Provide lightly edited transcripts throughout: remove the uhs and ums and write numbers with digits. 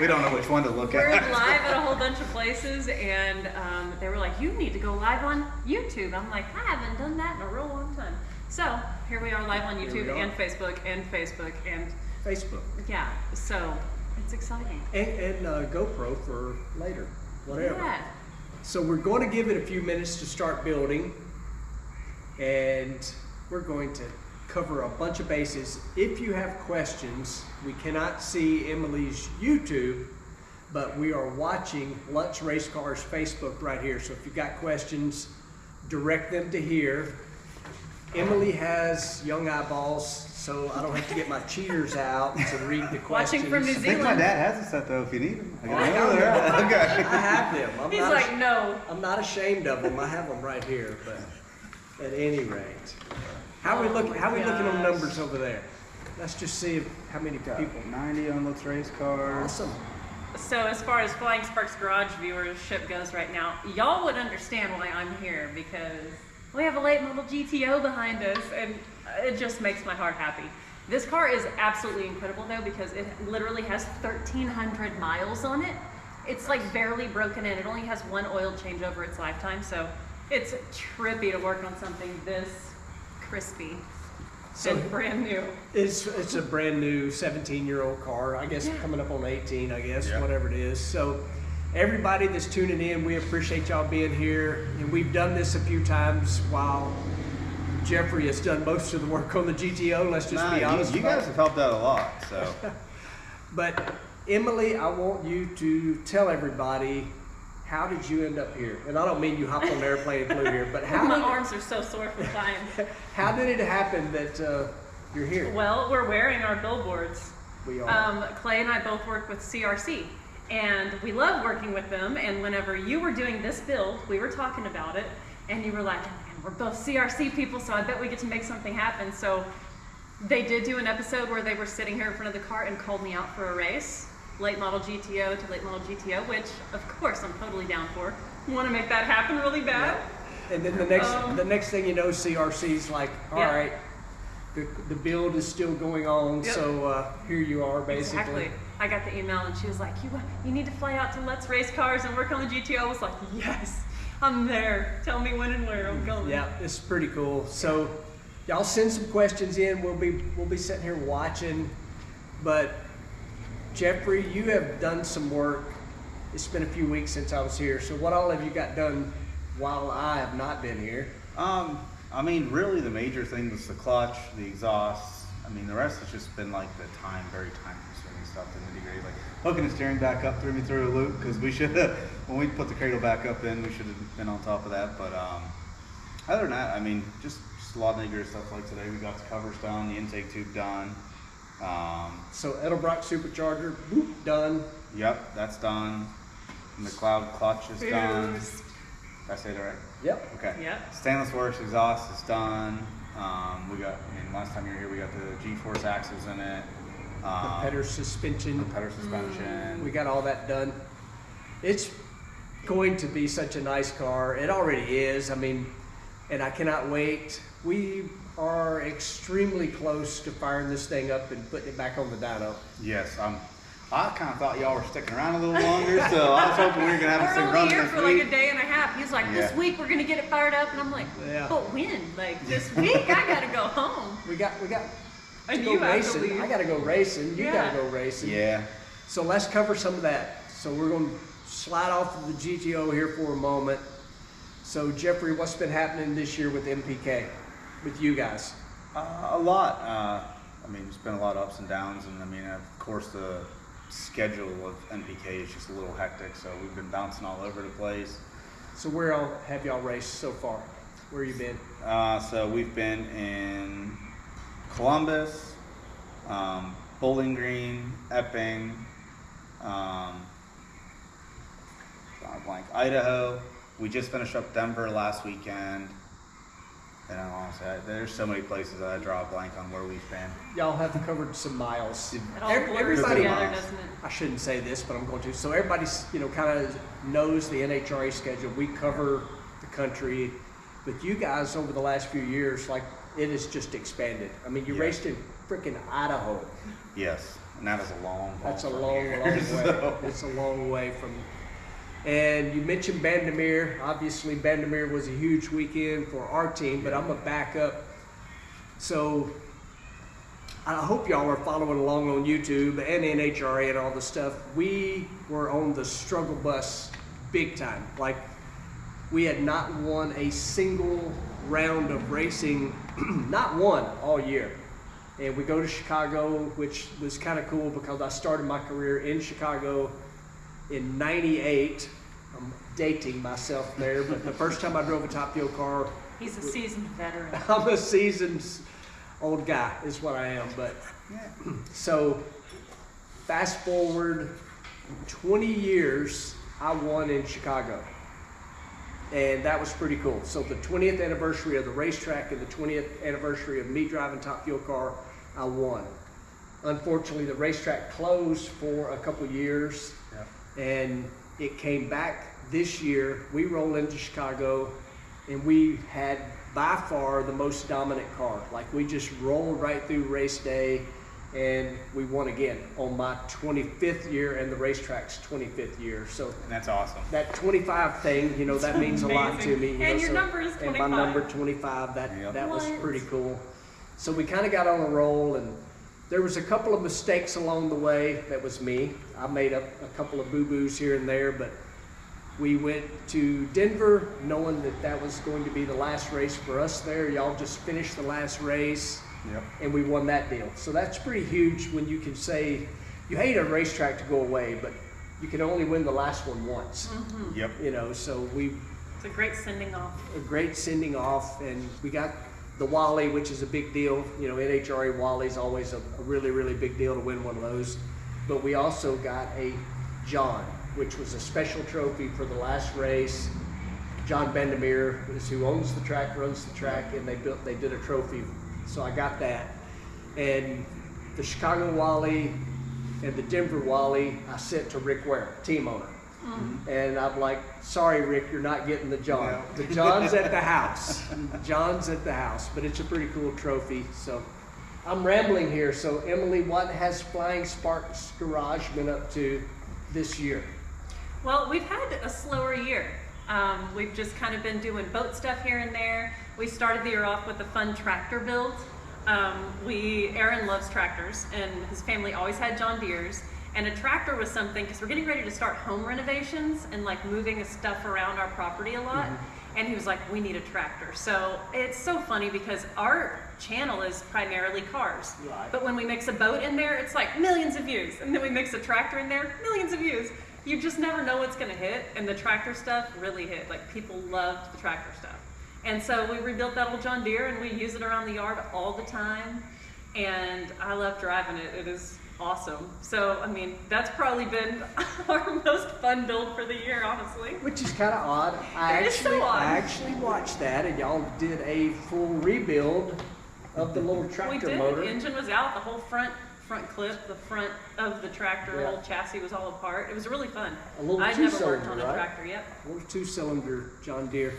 We don't know which one to look We're at. live at a whole bunch of places, and they were like, you need to go live on YouTube. I'm like, I haven't done that in a real long time. So here we are live on YouTube and Facebook and Facebook. Yeah, so it's exciting. And GoPro for later, whatever. Yeah. So we're going to give it a few minutes to start building, and we're going to cover a bunch of bases. If you have questions, we cannot see Emily's YouTube, but we are watching Lutz Race Cars Facebook right here. So if you've got questions, direct them to here. Emily has young eyeballs, so I don't have to get my cheaters out to read the questions. Watching from New I think my Zealand. dad has a set though if you need them. I have them. He's like, no. I'm not ashamed of them. I have them right here. But at any rate, how are we looking? How are we looking on numbers over there? Let's just see how many people. 90 on Lutz Race Cars. Awesome. So as far as Flying Sparks Garage viewership goes right now, y'all would understand why I'm here, because we have a late model GTO behind us, and it just makes my heart happy. This car is absolutely incredible though, because it literally has 1,300 miles on it. It's like barely broken in. It only has one oil change over its lifetime, so it's trippy to work on something this crispy and brand new. It's a brand new 17-year-old car. I guess coming up on 18, I guess, whatever it is. So everybody that's tuning in, we appreciate y'all being here. And we've done this a few times while Jeffrey has done most of the work on the GTO. Let's just be honest. You guys have helped out a lot, so. But Emily, I want you to tell everybody, how did you end up here? And I don't mean you hopped on an airplane and flew here, but how My arms are so sore from flying. How did it happen that you're here? Well, we're wearing our billboards. We are. Clay and I both work with CRC, and we love working with them. And whenever you were doing this build, we were talking about it, and you were like, we're both CRC people, so I bet we get to make something happen. So they did do an episode where they were sitting here in front of the car and called me out for a race. Late model GTO to late model GTO, which of course I'm totally down for. Want to make that happen really bad. Yeah. And then the next thing you know, CRC's like, all right, the build is still going on, so here you are basically. Exactly. I got the email and she was like, you need to fly out to Lutz Race Cars and work on the GTO. I was like, yes, I'm there. Tell me when and where I'm going. Yeah, it's pretty cool. So y'all send some questions in. We'll be sitting here watching, but Jeffrey, you have done some work. It's been a few weeks since I was here. So what all have you got done while I have not been here? I mean, really the major thing was the clutch, the exhaust. I mean, the rest has just been like the very time consuming stuff to the degree. Like hooking the steering back up threw me through a loop, because we should have, when we put the cradle back up in, we should have been on top of that. But other than that, I mean, just a lot of nigger stuff. Like today we got the covers done, the intake tube done. So Edelbrock supercharger, boop, done. Yep, that's done. And the cloud clutch is done. Did I say that right? Yep. Okay. Yep. Stainless Works exhaust is done. We got, I mean, last time you were here, we got the G-force axles in it. The Petter suspension. The Petter suspension. We got all that done. It's going to be such a nice car. It already is. I mean, and I cannot wait. We are extremely close to firing this thing up and putting it back on the dyno. Yes, I kind of thought y'all were sticking around a little longer, so I was hoping we were gonna have this thing running here this for week. like a day and a half. He's like, this week we're gonna get it fired up, and I'm like, but when? Like this week? I gotta go home. We got And to go you have to racing. leave. I gotta go racing. You gotta go racing. Yeah. So let's cover some of that. So we're gonna slide off of the GTO here for a moment. So Jeffrey, what's been happening this year with MPK, with you guys? A lot. I mean, there's been a lot of ups and downs, and I mean, of course, the schedule of NPK is just a little hectic, so we've been bouncing all over the place. So where all have y'all raced so far? Where you been? So we've been in Columbus, Bowling Green, Epping, Idaho. We just finished up Denver last weekend. And honestly, there's so many places that I draw a blank on where we've been. Y'all have covered some miles. It all blurs together, doesn't it? I shouldn't say this, but I'm going to. So everybody's, kind of knows the NHRA schedule. We cover the country, but you guys over the last few years, like, it has just expanded. I mean, you raced in freaking Idaho. Yes. And that is a long. That's a from long, here. long way. So- It's a long way from. And you mentioned Bandemere. Obviously, Bandemere was a huge weekend for our team, but I'm gonna back up. So I hope y'all are following along on YouTube and NHRA and all the stuff. We were on the struggle bus big time. Like, we had not won a single round of racing, not one all year. And we go to Chicago, which was kind of cool because I started my career in Chicago in '98. I'm dating myself there, but the first time I drove a Top Fuel car, He's a seasoned veteran. I'm a seasoned old guy, is what I am. But so fast forward 20 years, I won in Chicago. And that was pretty cool. So the 20th anniversary of the racetrack and the 20th anniversary of me driving Top Fuel car, I won. Unfortunately, the racetrack closed for a couple years, and it came back this year. We roll into Chicago, and we had by far the most dominant car. Like, we just rolled right through race day, and we won again on my 25th year and the racetrack's 25th year. So And that's awesome. that 25 thing, you know, that means a lot to me. You know, And your so- number is And 25. my number 25, that was What? pretty cool. So we kind of got on a roll, and there was a couple of mistakes along the way. That was me. I made up a couple of boo-boos here and there, but we went to Denver knowing that that was going to be the last race for us there. Y'all just finished the last race. Yep. And we won that deal. So that's pretty huge when you can say, you hate a racetrack to go away, but you can only win the last one once. Yep. You know, so It's a great sending off. a great sending off, and we got the Wally, which is a big deal. You know, NHRA Wally's always a really, really big deal to win one of those. But we also got a John, which was a special trophy for the last race. John Bandemere is who owns the track, runs the track, and they did a trophy. So I got that. And the Chicago Wally and the Denver Wally, I sent to Rick Ware, team owner. And I'm like, sorry, Rick, you're not getting the John. No. The John's at the house. John's at the house, but it's a pretty cool trophy. So I'm rambling here. So Emily, what has Flying Sparks Garage been up to this year? Well, we've had a slower year. We've just kind of been doing boat stuff here and there. We started the year off with a fun tractor build. Aaron loves tractors, and his family always had John Deere's. And a tractor was something, because we're getting ready to start home renovations and like moving stuff around our property a lot. And he was like, we need a tractor. So it's so funny because our channel is primarily cars. Right. But when we mix a boat in there, it's like millions of views. And then we mix a tractor in there, millions of views. You just never know what's gonna hit. And the tractor stuff really hit. Like, people loved the tractor stuff. And so we rebuilt that old John Deere, and we use it around the yard all the time. And I love driving it. It is awesome. So, I mean, that's probably been our most fun build for the year, honestly. Which is kind of odd. It is so odd. I actually watched that, and y'all did a full rebuild of the little We tractor did. motor. The engine was out. The whole front clip, the front of the tractor, Yeah. whole chassis was all apart. It was really fun. A little I'd never worked two-cylinder, on a right? tractor yet. A little two-cylinder John Deere.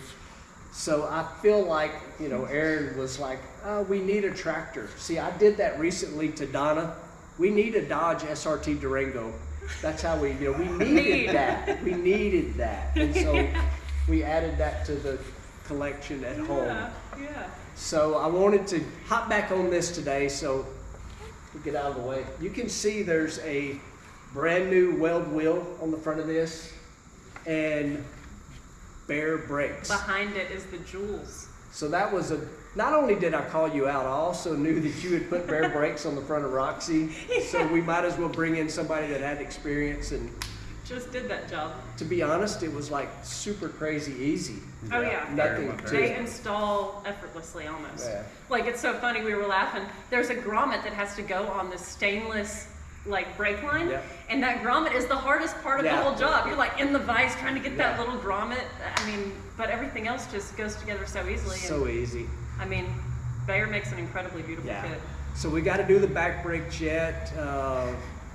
So I feel like, you know, Aaron was like, oh, we need a tractor. See, I did that recently to Donna. We need a Dodge SRT Durango. That's how we, you know, we needed that. We needed that. And so we added that to the collection at home. Yeah. So I wanted to hop back on this today, so we'll get out of the way. You can see there's a brand new weld wheel on the front of this and bare brakes. Behind it is the jewels. So that was not only did I call you out, I also knew that you had put bare brakes on the front of Roxy. So we might as well bring in somebody that had experience, and Just did that job. to be honest, it was like super crazy easy. Oh yeah. Nothing Very much. to They it. install effortlessly almost. Yeah. Like, it's so funny, we were laughing. There's a grommet that has to go on the stainless like brake line, Yeah. and that grommet is the hardest part of Yeah. the whole job. You're like in the vise trying to get that Yeah. little grommet. I mean, but everything else just goes together so easily. So easy. I mean, Bayer makes an incredibly beautiful Yeah. kit. So we got to do the back brake yet.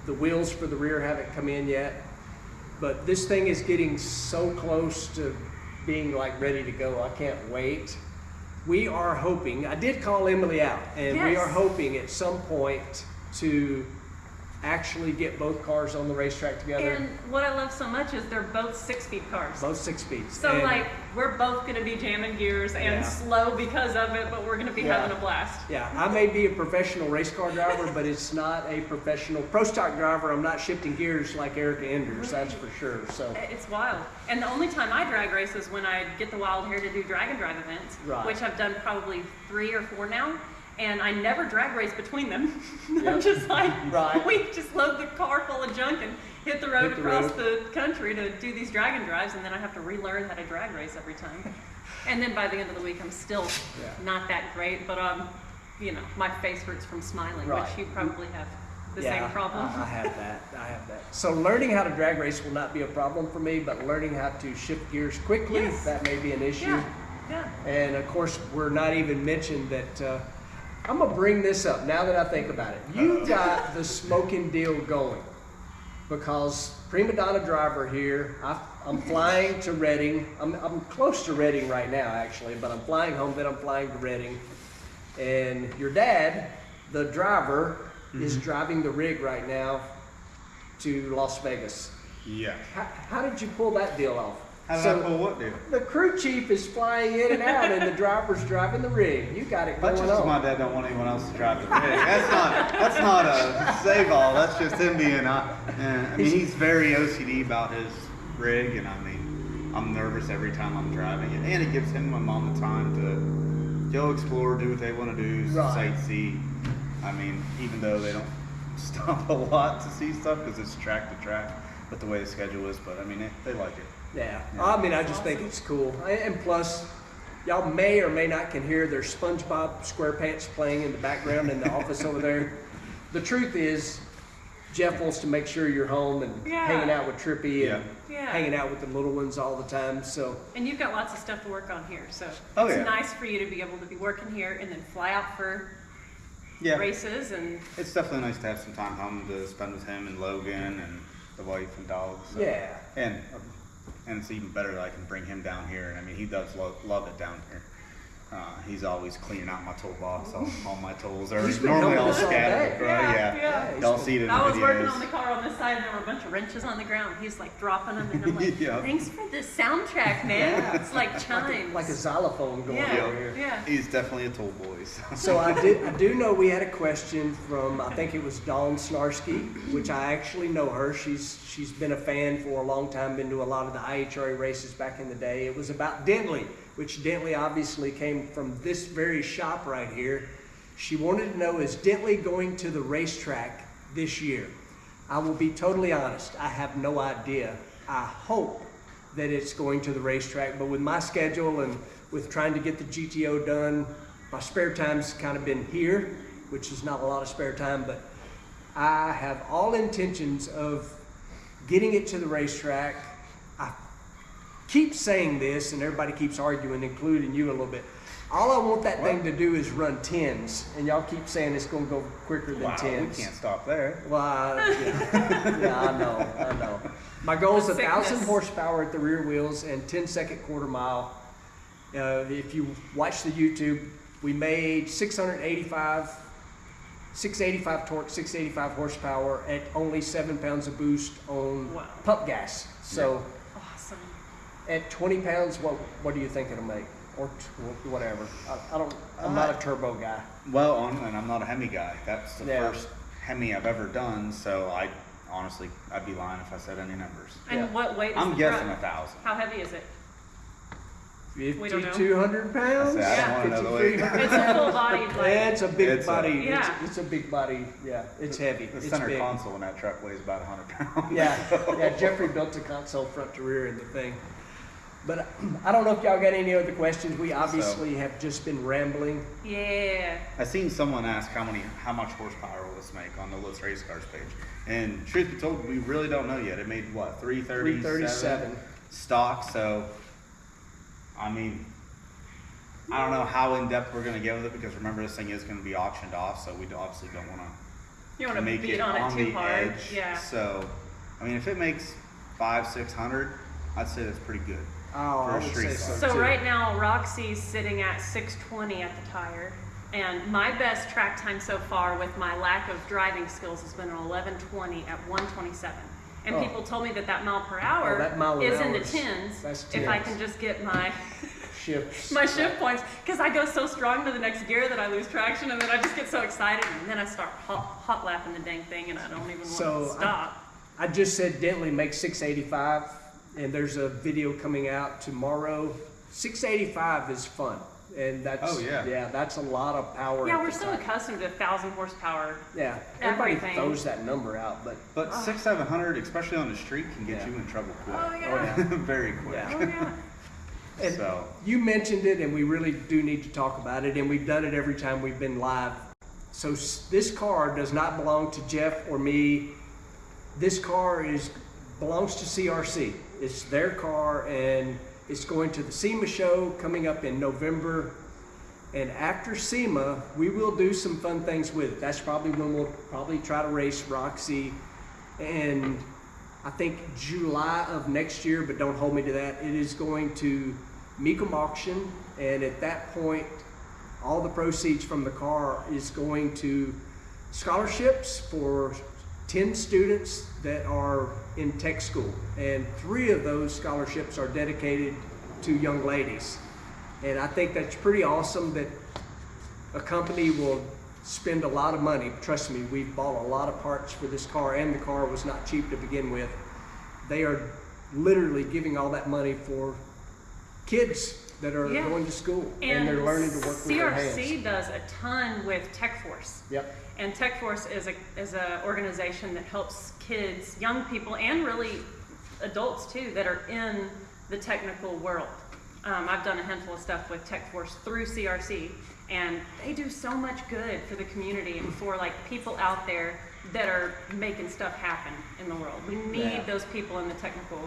The wheels for the rear haven't come in yet. But this thing is getting so close to being like ready to go. I can't wait. We are hoping, I did call Emily out, and we Yes. are hoping at some point to actually get both cars on the racetrack together. And what I love so much is they're both 6-speed cars. Both 6 speeds. So And like we're both going to be jamming gears and Yeah. slow because of it, but we're going to be Yeah. having a blast. yeah, I may be a professional race car driver, but it's not a professional pro stock driver. I'm not shifting gears like Erica Enders, that's for sure. So It's wild. And the only time I drag race is when I get the wild hair to do drag and drive events, Right. which I've done probably 3 or 4 now. And I never drag race between them. Yep. I'm just like, Right. we just load the car full of junk and hit the road Hit the across road. the country to do these drag and drives, and then I have to relearn how to drag race every time. And then by the end of the week, I'm still Yeah. not that great, but you know, my face hurts from smiling, Right. which you probably have the yeah, same problem. I have that. I have that. So learning how to drag race will not be a problem for me, but learning how to shift gears quickly, Yes. that may be an issue. Yeah, yeah. And of course, we're not even mentioned that. I'm gonna bring this up now that I think about it. You got the smoking deal going because prima donna driver here. I'm flying to Reading. I'm close to Reading right now, actually, but I'm flying home. Then I'm flying to Reading, and your dad, the driver, is driving the rig right now to Las Vegas. Yeah. How did you pull that deal off? How did I pull what deal? The crew chief is flying in and out, and the driver's driving the rig. You got it going That's just on. my dad don't want anyone else to drive the rig. That's not a save all. That's just him being. I mean, he's very OCD about his rig, and I mean, I'm nervous every time I'm driving it, and it gives him and my mom the time to go explore, do what they want to do, Right. sightsee. I mean, even though they don't stop a lot to see stuff because it's track to track, but the way the schedule is. But I mean, they like it. Yeah. Yeah. I mean, I just think it's cool. And plus, y'all may or may not can hear there's SpongeBob SquarePants playing in the background in the office over there. The truth is, Jeff wants to make sure you're home and Yeah. hanging out with Trippy and Yeah. hanging out with the little ones all the time. So And you've got lots of stuff to work on here, so Oh, it's yeah. nice for you to be able to be working here and then fly out for Yeah. races. And It's definitely nice to have some time home to spend with him and Logan and the wife and dogs. So. yeah. And it's even better that I can bring him down here. I mean, he does love it down here. He's always cleaning out my toolbox. All my tools are He's been normally helping all us all scattered. day. Right? Yeah, Yeah. yeah. Y'all see it in the I was videos. working on the car on this side, and there were a bunch of wrenches on the ground. He's like dropping them, and I'm like, Yeah. "Thanks for the soundtrack, man." Yeah. It's like chimes. Like a xylophone going Yeah. over here. Yeah. He's definitely a tool boy. So. So I do know we had a question from, I think it was Dawn Snarsky, which I actually know her. She's been a fan for a long time, been to a lot of the IHRA races back in the day. It was about Dentley, which Dentley obviously came from this very shop right here. She wanted to know, is Dentley going to the racetrack this year? I will be totally honest, I have no idea. I hope that it's going to the racetrack, but with my schedule and with trying to get the GTO done, my spare time's kind of been here, which is not a lot of spare time, but I have all intentions of getting it to the racetrack. I keep saying this, and everybody keeps arguing, including you a little bit. All I want that thing to do is run 10s, and y'all keep saying it's going to go quicker than Wow, 10s. we can't stop there. Well, yeah, I know. My goal is The 1,000 sickness. horsepower at the rear wheels and 10-second quarter mile. If you watch the YouTube, we made 685 torque, 685 horsepower at only 7 pounds of boost on Wow. pump gas. So Awesome. at 20 pounds, what do you think it'll make? Or whatever. I'm not a turbo guy. Well, and I'm not a Hemi guy. That's the Yeah. first Hemi I've ever done. So I'd be lying if I said any numbers. And Yeah. what weight is I'm the guessing truck? 1,000. How heavy is it? We don't know. 5,200 pounds? I don't want to know the weight. 5,300 It's a full bodied like. It's a big It's a- body. Yeah. It's a big body. Yeah, it's heavy. The It's center big. console in that truck weighs about 100 pounds. Yeah. Jeffrey built the console front to rear in the thing. But I don't know if y'all got any other questions. We obviously have just been rambling. Yeah. I seen someone ask how much horsepower will this make on the Lutz Race Cars page, and truth be told, we really don't know yet. It made what 337 stock. So, I mean, I don't know how in depth we're gonna get with it because remember this thing is gonna be auctioned off, so we obviously don't want You to want to make beat it on it too the hard. edge. Yeah. So, I mean, if it makes 500-600, I'd say that's pretty good. Oh, For I a would street say car. so So too. right now Roxy's sitting at 620 at the tire. And my best track time so far with my lack of driving skills has been an 11:20 at 127. And people told me that mile per hour is in the tens if I can just get my shift points, because I go so strong to the next gear that I lose traction, and then I just get so excited, and then I start hot lapping the dang thing, and I don't even want to stop. I just said Dentley makes 685, and there's a video coming out tomorrow. 685 is fun. And that's that's a lot of power. Yeah, we're so accustomed to 1,000 horsepower. Yeah, everybody throws that number out, but 600-700, especially on the street, can get you in trouble quick. Oh yeah, very quick. Yeah. Oh yeah. And so you mentioned it, and we really do need to talk about it, and we've done it every time we've been live. So this car does not belong to Jeff or me. This car belongs to CRC. It's their car, and it's going to the SEMA show coming up in November. And after SEMA, we will do some fun things with it. That's probably when we'll try to race Roxy. And I think July of next year, but don't hold me to that, it is going to Millican auction. And at that point, all the proceeds from the car is going to scholarships for 10 students that are in tech school, and 3 of those scholarships are dedicated to young ladies. And I think that's pretty awesome that a company will spend a lot of money. Trust me, we've bought a lot of parts for this car, and the car was not cheap to begin with. They are literally giving all that money for kids that are going to school, and they're learning to work with their hands. CRC does a ton with TechForce. Yep. And TechForce is a organization that helps kids, young people, and really adults too, that are in the technical world. I've done a handful of stuff with TechForce through CRC, and they do so much good for the community and for like people out there that are making stuff happen in the world. We need those people in the technical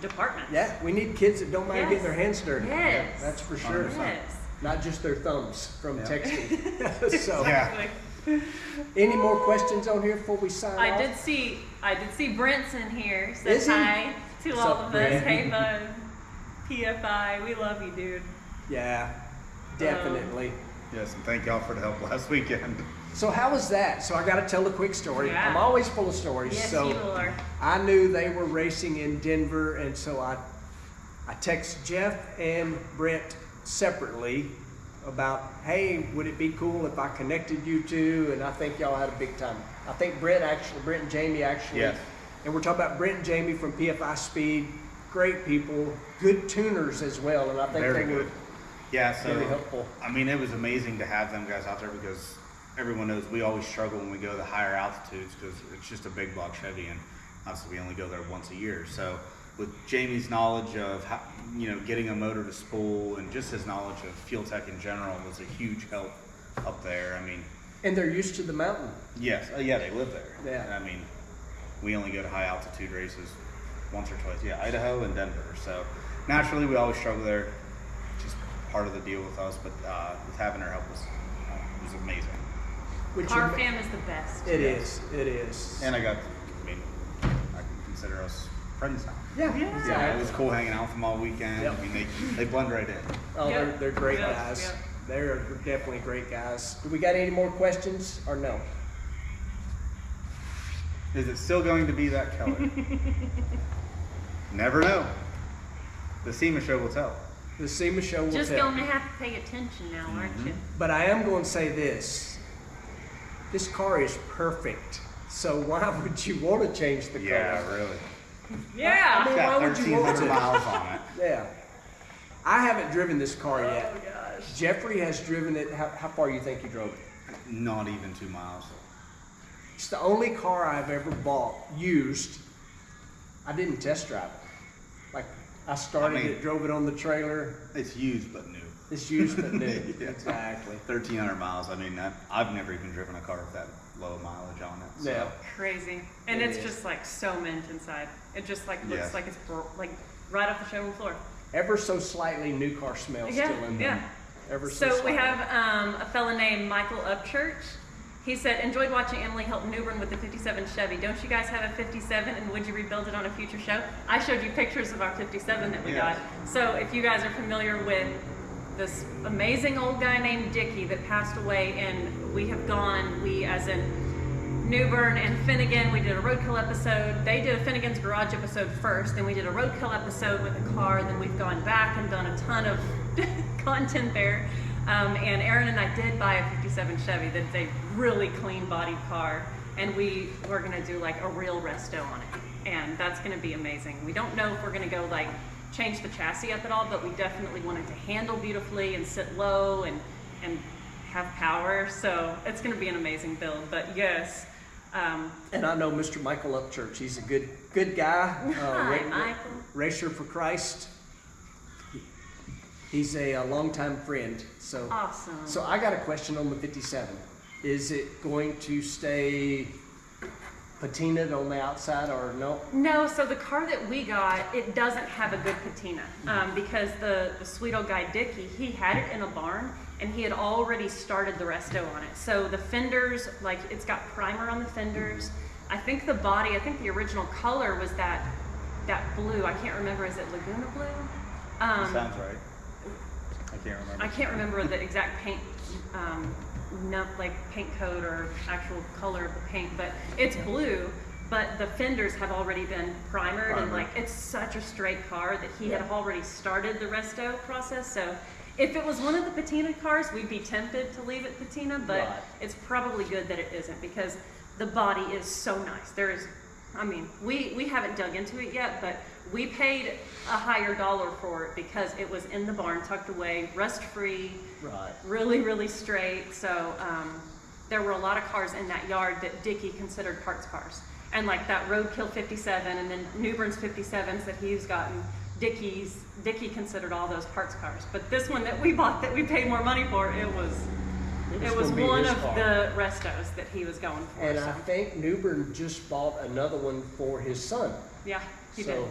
departments. Yeah, we need kids that don't mind getting their hands dirty. Yes. Yeah, that's for sure. Yes. Not just their thumbs from texting. So, Yeah. any more questions on here before we sign off? I did see Brent's in here. Says hi to all of us. Hey, bud. PFI, we love you, dude. Yeah, definitely. Yes, and thank y'all for the help last weekend. So how was that? So I got to tell a quick story. Yeah. I'm always full of stories. Yes, so you are. I knew they were racing in Denver, and so I text Jeff and Brent separately about, hey, would it be cool if I connected you two? And I think y'all had a big time. I think Brent and Jamie actually. Yes. And we're talking about Brent and Jamie from PFI Speed. Great people, good tuners as well, and I think Very they were good. Yeah, so very helpful. I mean, it was amazing to have them guys out there, because everyone knows we always struggle when we go to the higher altitudes, because it's just a big block Chevy, and obviously we only go there once a year. So with Jamie's knowledge of how, getting a motor to spool, and just his knowledge of fuel tech in general was a huge help up there. I mean, And they're used to the mountain. yes, yeah, they live there. Yeah. I mean, we only go to high altitude races once or twice. Yeah, Idaho and Denver. So naturally, we always struggle there. Just part of the deal with us, but with having her help was amazing. Car fam is the best. It is. It is. And I can consider us friends now. Yeah. Yeah, it was cool hanging out with them all weekend. Yep. I mean, they blend right in. Oh, Yep. they're great Yep. guys. Yep. They're definitely great guys. Do we got any more questions or no? Is it still going to be that color? Never know. The SEMA show will tell. The SEMA show will Just tell. gonna have to pay attention now, aren't you? But I am going to say this. This car is perfect. So why would you want to change the color? Yeah, really. Yeah. I mean, It's got why would you want 1,300 to? miles on it. Yeah. I haven't driven this car yet. Oh gosh. Jeffrey has driven it. How far you think you drove it? Not even 2 miles. It's the only car I've ever bought used. I didn't test drive it. Like I started it, drove it on the trailer. It's used but new. It's used but new. Yeah. Exactly. 1,300 miles. I mean, I've never even driven a car with that low mileage on it. So. Yeah. Crazy. And It it's is. just like so mint inside. It just like looks Yes. like it's like right off the showroom floor. Ever so slightly new car smell still in there. Yeah. Ever So slightly. we have a fella named Michael Upchurch. He said, enjoyed watching Emily help Newbern with the 57 Chevy. Don't you guys have a 57, and would you rebuild it on a future show? I showed you pictures of our 57 that we Yeah. got. So if you guys are familiar with this amazing old guy named Dickie that passed away, and we as in Newbern and Finnegan, we did a roadkill episode. They did a Finnegan's Garage episode first, then we did a roadkill episode with a car, then we've gone back and done a ton of content there. And Aaron and I did buy a 57 Chevy that's a really clean bodied car, and we're gonna do like a real resto on it, and that's gonna be amazing. We don't know if we're gonna go like change the chassis up at all, but we definitely want it to handle beautifully and sit low and have power, so it's gonna be an amazing build. But yes. And I know Mr. Michael Upchurch. He's a good guy. Hi, Michael. Racer for Christ. He's a longtime friend. So awesome. So I got a question on the 57. Is it going to stay patinaed on the outside or no? No, so the car that we got, it doesn't have a good patina because the sweet old guy Dickie, he had it in a barn and he had already started the resto on it. So the fenders, like it's got primer on the fenders. I think the body, I think the original color was that blue. I can't remember, is it Laguna blue? Sounds right. I can't remember. I can't remember the exact paint, like paint code or actual color of the paint, but it's blue. But the fenders have already been primered, and like it's such a straight car that he had already started the resto process. So if it was one of the patina cars, we'd be tempted to leave it patina, but it's probably good that it isn't because the body is so nice. There is, I mean, we haven't dug into it yet, but we paid a higher dollar for it because it was in the barn, tucked away, rust-free, really, really straight. So there were a lot of cars in that yard that Dickie considered parts cars. And like that Roadkill 57 and then Newbern's 57s that he's gotten, Dickie considered all those parts cars. But this one that we bought that we paid more money for, it was one of the restos that he was going for. And I think Newbern just bought another one for his son. Yeah, he did.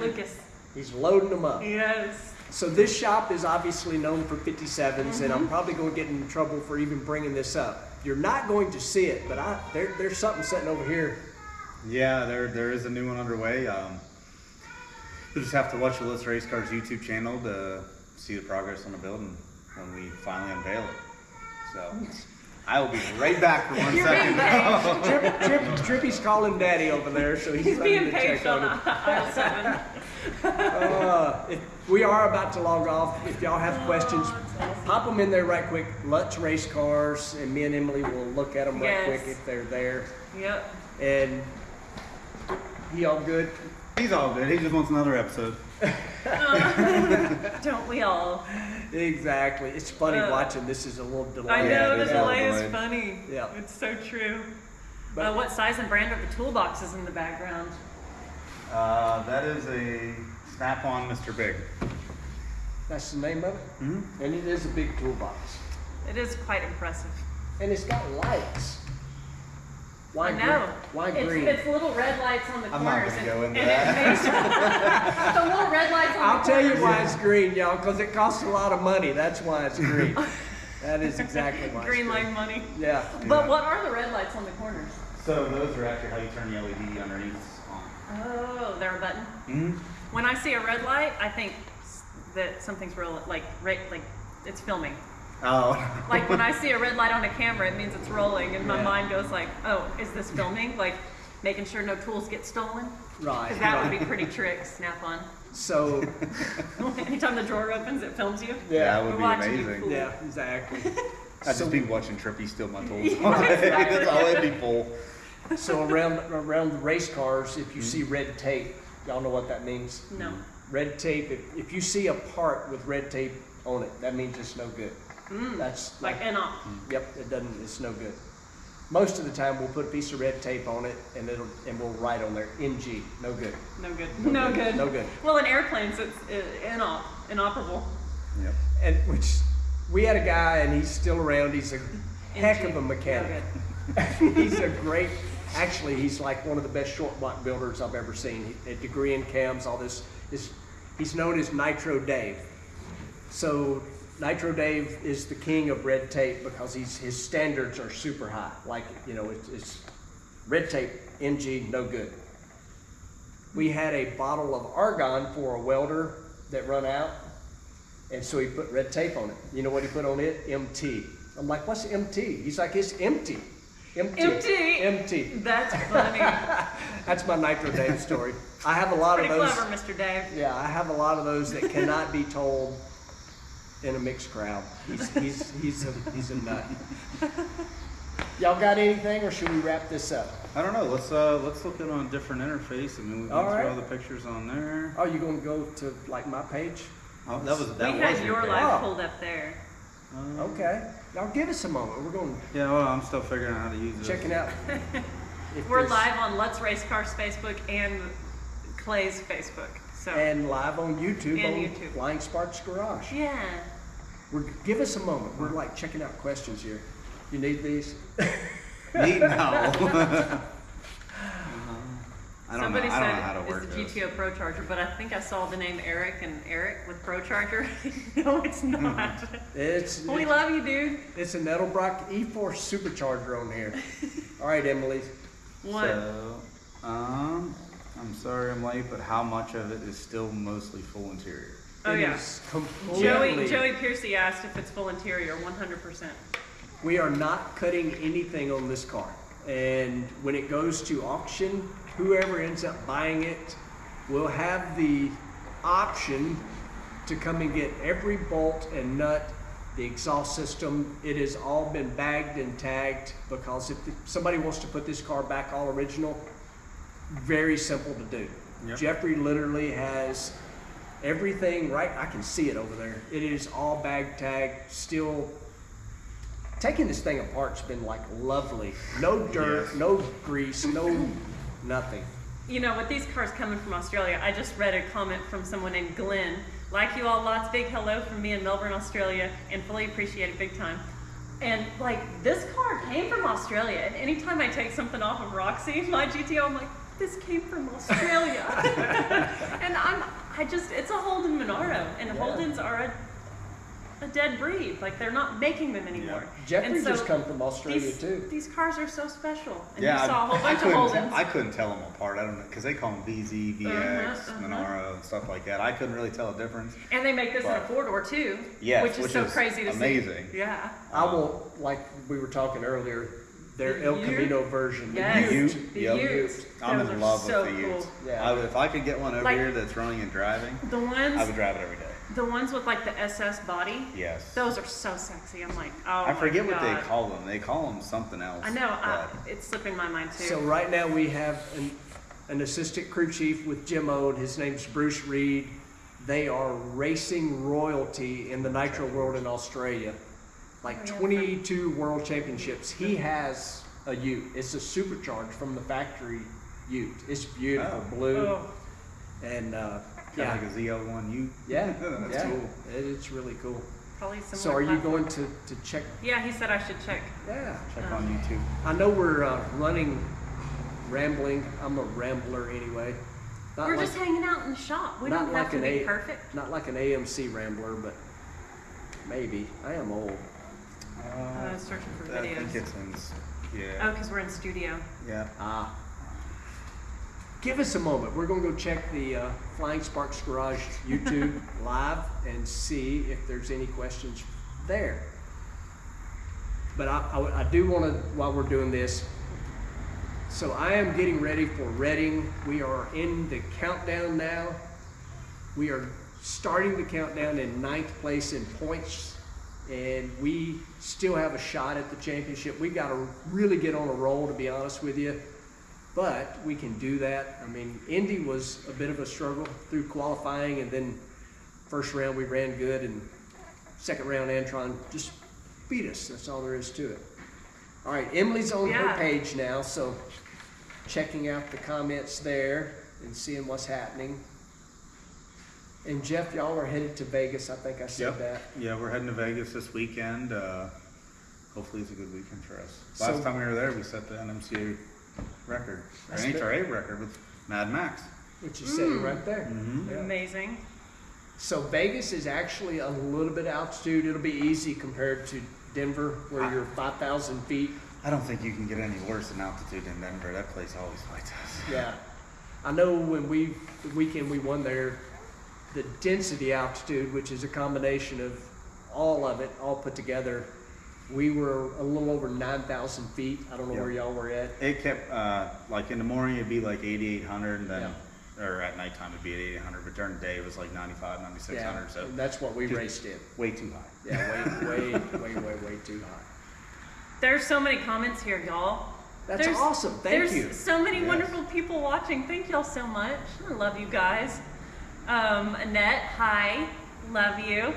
Lucas. He's loading them up. Yes. So this shop is obviously known for 57s, and I'm probably going to get in trouble for even bringing this up. You're not going to see it, but there's something sitting over here. Yeah, there is a new one underway. You'll just have to watch the Lutz Race Cars YouTube channel to see the progress on the build and when we finally unveil it. So I will be right back for 1 second. Trippy's calling Daddy over there, so he's being paged on aisle 7. We are about to log off. If y'all have questions, pop them in there right quick. Lutz Race Cars, and me and Emily will look at them right quick if they're there. Yep. And he all good? He's all good. He just wants another episode. Don't we all? Exactly. It's funny watching. This is a little delay. I know, the delay is funny. Yeah. It's so true. But what size and brand are the toolboxes in the background? That is a Snap-on Mr. Big. That's the name of it? Mm-hmm. And it is a big toolbox. It is quite impressive. And it's got lights. Why green? It's little red lights on the corners. I'm not going to go into that. The little red lights on the corners. I'll tell you why it's green, y'all, because it costs a lot of money. That's why it's green. That is exactly why green like money. Yeah. But what are the red lights on the corners? So those are actually how you turn the LED underneath on. Oh, they're a button? Mm-hmm. When I see a red light, I think that something's real, like it's filming. Oh. Like when I see a red light on a camera, it means it's rolling, and my mind goes like, oh, is this filming? Like making sure no tools get stolen? Right. Because that would be pretty trick, Snap-on. So. Anytime the drawer opens, it films you. Yeah, that would be amazing. Cool. Yeah, exactly. I'd just be watching Trippy steal my tools. Exactly. That's all it'd be full. So around the race cars, if you see red tape, y'all know what that means? No. Red tape, if you see a part with red tape on it, that means it's no good. That's like NOP. Yep, it's no good. Most of the time we'll put a piece of red tape on it and we'll write on there NG, no good. No good. No good. No good. Well, in airplanes it's inoperable. Yep. And which we had a guy and he's still around, he's a heck of a mechanic. He's a great, actually he's like one of the best short block builders I've ever seen. A degree in cams, all this. He's known as Nitro Dave. So Nitro Dave is the king of red tape because his standards are super high. Like, it's red tape, NG, no good. We had a bottle of argon for a welder that run out, And so he put red tape on it. You know what he put on it? MT. I'm like, what's MT? He's like, it's empty. Empty. That's funny. That's my Nitro Dave story. I have a lot Pretty of those. clever, Mr. Dave. Yeah, I have a lot of those that cannot be told in a mixed crowd. He's a nut. Y'all got anything, or should we wrap this up? I don't know. Let's look at on a different interface. I mean, we All went right. through all the pictures on there. Oh, you gonna go to like my page? Oh, that was We had your page. live Oh. pulled up there. Okay. Now give us a moment. We're going Yeah, well, I'm still figuring out how to use it. checking out. if We're there's- live on Lutz Race Cars Facebook and Clay's Facebook. So and live on YouTube And on YouTube. Flying Sparks Garage. yeah. Give us a moment. We're like checking out questions here. You need these? Neat now. I don't Somebody know said how to work it's a this. GTO Pro Charger, but I think I saw the name Eric and Eric with Pro Charger. No, it's not. It's We love you, dude. it's an Edelbrock E4 supercharger on here. All right, Emily. What? So, I'm sorry I'm late, but how much of it is still mostly full interior? Oh, It yeah. is completely. Joey Piercy asked if it's full interior, 100%. We are not cutting anything on this car. And when it goes to auction, whoever ends up buying it will have the option to come and get every bolt and nut, the exhaust system. It has all been bagged and tagged, because if somebody wants to put this car back all original, very simple to do. Yep. Jeffrey literally has everything right. I can see it over there. It is all bag tagged, still. Taking this thing apart's been like lovely. No dirt, Yes. no grease, no nothing. You know, with these cars coming from Australia, I just read a comment from someone named Glenn. Like you all, lots big hello from me in Melbourne, Australia, and fully appreciate it big time. And like, this car came from Australia, and anytime I take something off of Roxy, my GTO, I'm like, this came from Australia. And it's a Holden Monaro, and Yeah. Holdens are a dead breed. Like, they're not making them anymore. Jeffrey And so just come from Australia these, too. These cars are so special. And Yeah, you saw a whole bunch of couldn't Holdens. I couldn't tell them apart. I don't know, because they call them VZ, VX, Monaro, and stuff like that. I couldn't really tell a difference. And they make this in a But- 4-door too, Yes, which is so crazy to amazing. see. Yeah. I will, like we were talking earlier, their The El Ute? Camino version. the Yes. Ute. The Yep. Utes. I'm Those in are love so with the Utes. cool. Yeah. If I could get one over Like- here that's running and driving, The I would ones, drive it every day. the ones with like the SS body, Yes. those are so sexy. I'm like, oh I forget my what they God. call them. They call them something else. I know, but- it's slipping my mind too. So right now we have an assistant crew chief with Jim Ode. His name's Bruce Reed. They are racing royalty in the nitro world in Australia. Like Oh, yeah. 22 world championships. He has a Ute. It's a supercharged from the factory Ute. It's beautiful, Oh. blue, Oh, and Kind yeah, of like a ZL1 U. yeah, That's yeah. cool. It's really cool. probably similar. So are you platform. going to check? Yeah, he said I should check. Yeah. Check on YouTube. I know we're rambling. I'm a rambler anyway. Not We're like, just hanging out in the shop. We not don't like have to an be A- perfect. Not like an AMC rambler, but maybe. I am old. I was searching for I think videos. it's in. Oh, Yeah. because we're in studio. Yeah. Give us a moment. We're going to go check the Flying Sparks Garage YouTube live and see if there's any questions there. But I do want to, while we're doing this, so I am getting ready for Reading. We are in the countdown now. We are starting the countdown in 9th place in points, and we still have a shot at the championship. We got to really get on a roll, to be honest with you. But we can do that. I mean, Indy was a bit of a struggle through qualifying, and then first round we ran good, and second round Antron just beat us. That's all there is to it. All right, Emily's on her Yeah. page now, so checking out the comments there and seeing what's happening. And Jeff, y'all are headed to Vegas. I think I said that. Yeah, we're heading to Vegas this weekend. Hopefully it's a good weekend for us. So- Last time we were there, we set the NMCA record, or That's NHRA record with Mad Max. Which is sitting right there. Mhm. Yeah. Amazing. So Vegas is actually a little bit altitude. It'll be easy compared to Denver, where you're 5,000 feet. I don't think you can get any worse in altitude than Denver. That place always fights us. Yeah. I know when the weekend we won there, the density altitude, which is a combination of all of it, all put together, we were a little over 9,000 feet. I don't know where y'all were at. It kept, like in the morning it'd be like 8,800, and then, or at nighttime it'd be at 8,800, but during the day it was like 95, 9,600. So and that's what we raced in. Way too high. Yeah, way too high. There's so many comments here, y'all. That's awesome. Thank you. There's so many wonderful people watching. Thank y'all so much. I love you guys. Annette, hi. Love you.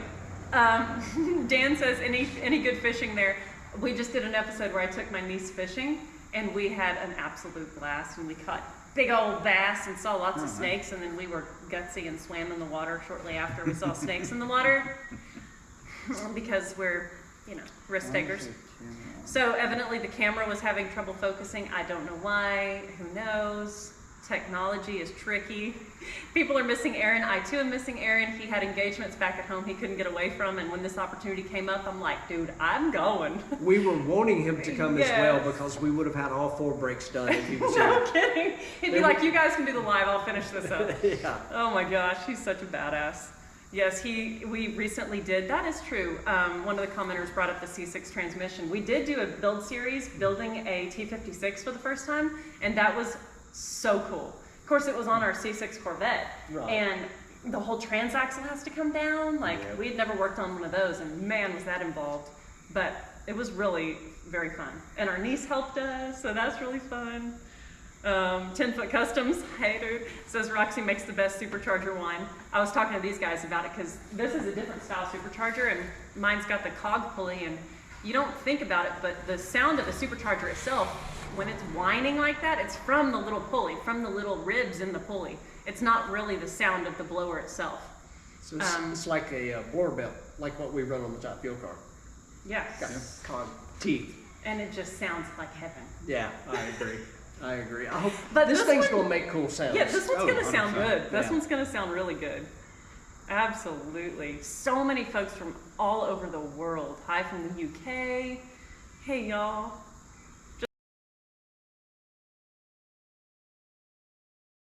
Dan says, any good fishing there? We just did an episode where I took my niece fishing, and we had an absolute blast, and we caught big old bass and saw lots of snakes, and then we were gutsy and swam in the water shortly after we saw snakes in the water because we're, risk takers. So evidently the camera was having trouble focusing. I don't know why. Who knows? Technology is tricky. People are missing Aaron. I too am missing Aaron. He had engagements back at home he couldn't get away from, and when this opportunity came up, I'm like, dude, I'm going. We were wanting him to come as well because we would have had all 4 breaks done if he was here. No kidding. He'd be like, you guys can do the live, I'll finish this up. Yeah. Oh my gosh, he's such a badass. Yes, we recently did. That is true. One of the commenters brought up the C6 transmission. We did do a build series building a T56 for the first time, and that was so cool. Of course, it was on our C6 Corvette, and the whole transaxle has to come down. Like, we had never worked on one of those, and man, was that involved. But it was really very fun. And our niece helped us, so that's really fun. 10-foot Customs, hey dude, says Roxy makes the best supercharger wine. I was talking to these guys about it because this is a different style supercharger, and mine's got the cog pulley, and you don't think about it, but the sound of the supercharger itself, when it's whining like that, it's from the little pulley, from the little ribs in the pulley. It's not really the sound of the blower itself. So it's like a bore belt, like what we run on the top fuel car. Yes. Got cog teeth. And it just sounds like heaven. Yeah, I agree. I hope But this thing's one, going to make cool sounds. Yeah, this one's going to 100%. sound good. This one's going to sound really good. Absolutely. So many folks from all over the world. Hi from the UK. Hey, y'all.